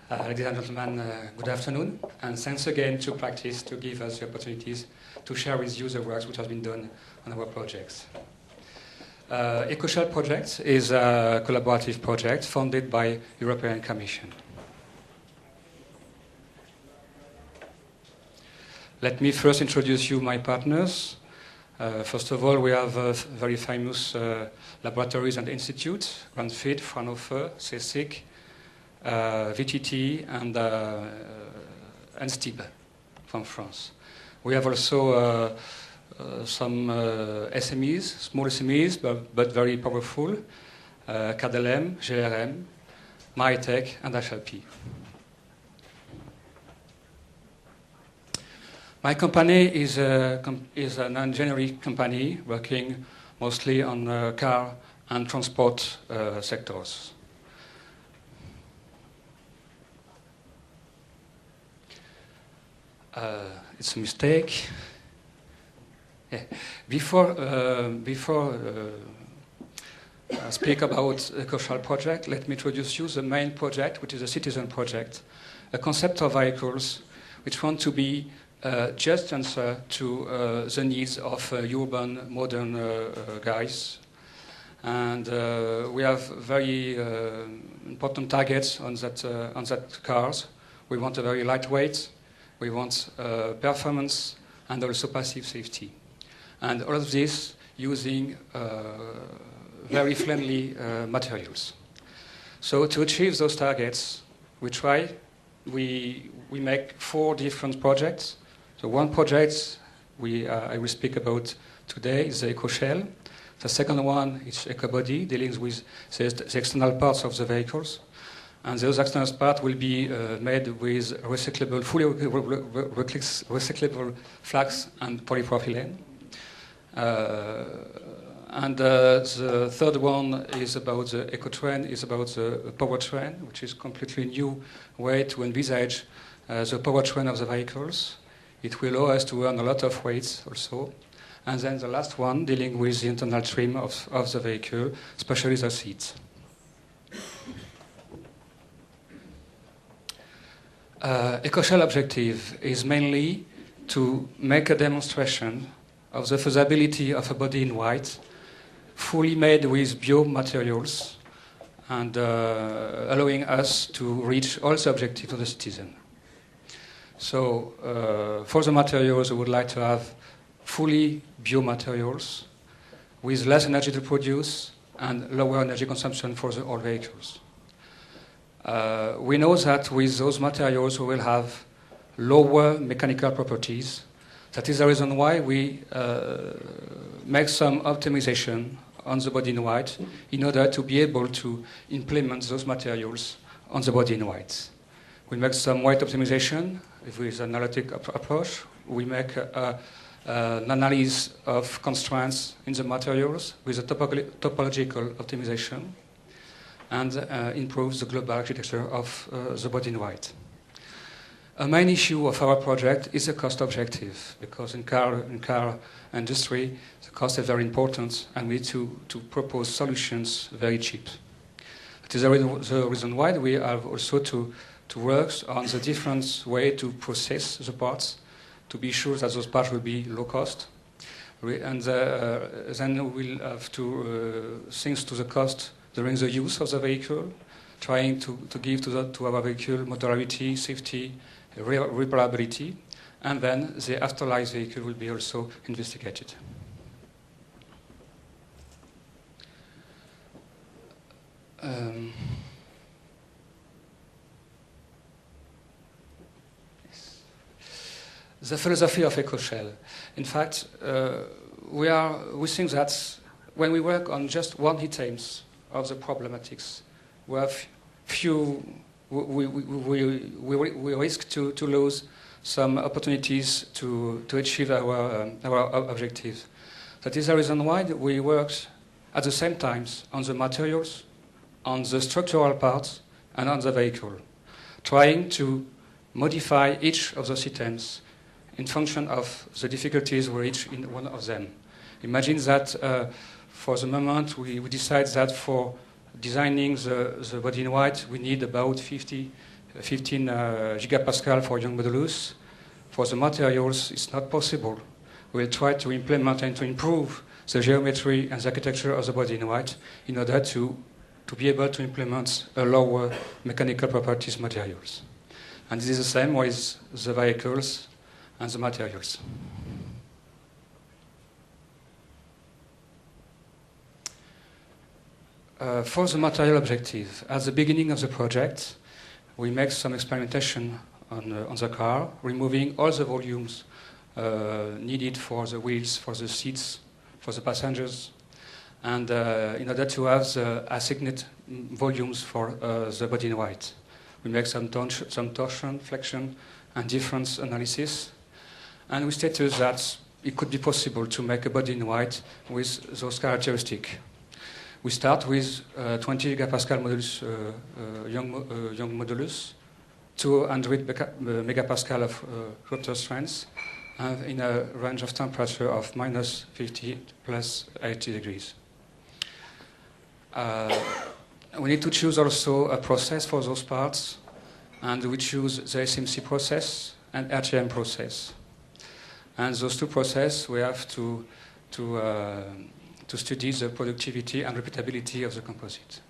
Ladies and gentlemen, good afternoon, and thanks again to PLASTiCE to give us the opportunities to share with you the work which has been done on our projects. ECOSHELL project is a collaborative project funded by European Commission. Let me first introduce you my partners. First of all, we have very famous laboratories and institutes, Grandfit, Fraunhofer, CSIC, VTT, and STIB from France. We have also some SMEs, small SMEs, but very powerful, KDLM, GRM, Maritech, and HLP. My company is an engineering company working mostly on car and transport sectors. It's a mistake. Yeah. Before I speak about the ECOSHELL project, let me introduce you the main project, which is a citizen project, a concept of vehicles which want to be just answer to the needs of urban, modern guys. And we have very important targets on that cars. We want a very lightweight. We want performance and also passive safety. And all of this using very friendly materials. So to achieve those targets, we make 4 different projects. So one project I will speak about today is the ECOSHELL. The second one is EcoBody, dealing with the external parts of the vehicles. And those external parts will be made with recyclable, fully recyclable flax and polypropylene. And the third one is about the eco-train, is about the powertrain, which is a completely new way to envisage the powertrain of the vehicles. It will allow us to earn a lot of weight also. And then the last one, dealing with the internal trim of the vehicle, especially the seats. ECOSHELL objective is mainly to make a demonstration of the feasibility of a body in white, fully made with biomaterials, and allowing us to reach all the objectives of the citizen. So for the materials, we would like to have fully biomaterials with less energy to produce and lower energy consumption for the all vehicles. We know that with those materials we will have lower mechanical properties. That is the reason why we make some optimization on the body in white in order to be able to implement those materials on the body in white. We make some weight optimization with an analytic approach. We make an analysis of constraints in the materials with a topological optimization, and improves the global architecture of the body in white. A main issue of our project is the cost objective, because in car industry, the cost is very important, and we need to propose solutions very cheap. That is the reason why we have also to work on the different way to process the parts, to be sure that those parts will be low cost. And then we'll have to think to the cost during the use of the vehicle, trying to give to our vehicle modularity, safety, reparability, and then the afterlife vehicle will be also investigated. The philosophy of ECOSHELL. In fact, we think that when we work on just one items of the problematics, we have we risk to lose some opportunities to achieve our objectives. That is the reason why we worked at the same time on the materials, on the structural parts, and on the vehicle, trying to modify each of the systems in function of the difficulties we reach in one of them. Imagine that for the moment we decide that for designing the body in white we need about 50 15 gigapascal for young modulus. For the materials, it's not possible. We'll try to implement and to improve the geometry and the architecture of the body in white in order to be able to implement a lower mechanical properties materials. And this is the same with the vehicles and the materials. For the material objective, at the beginning of the project, we make some experimentation on the car, removing all the volumes needed for the wheels, for the seats, for the passengers, and in order to have the assigned volumes for the body in white. We make some torsion, flexion, and difference analysis, and we stated that it could be possible to make a body in white with those characteristics. We start with 20 gigapascal modulus, young modulus, 200 megapascal of rotor strength, and in a range of temperature of minus 50 plus 80 degrees. We need to choose also a process for those parts, and we choose the SMC process and RTM process. And those two processes, we have to study the productivity and repeatability of the composite.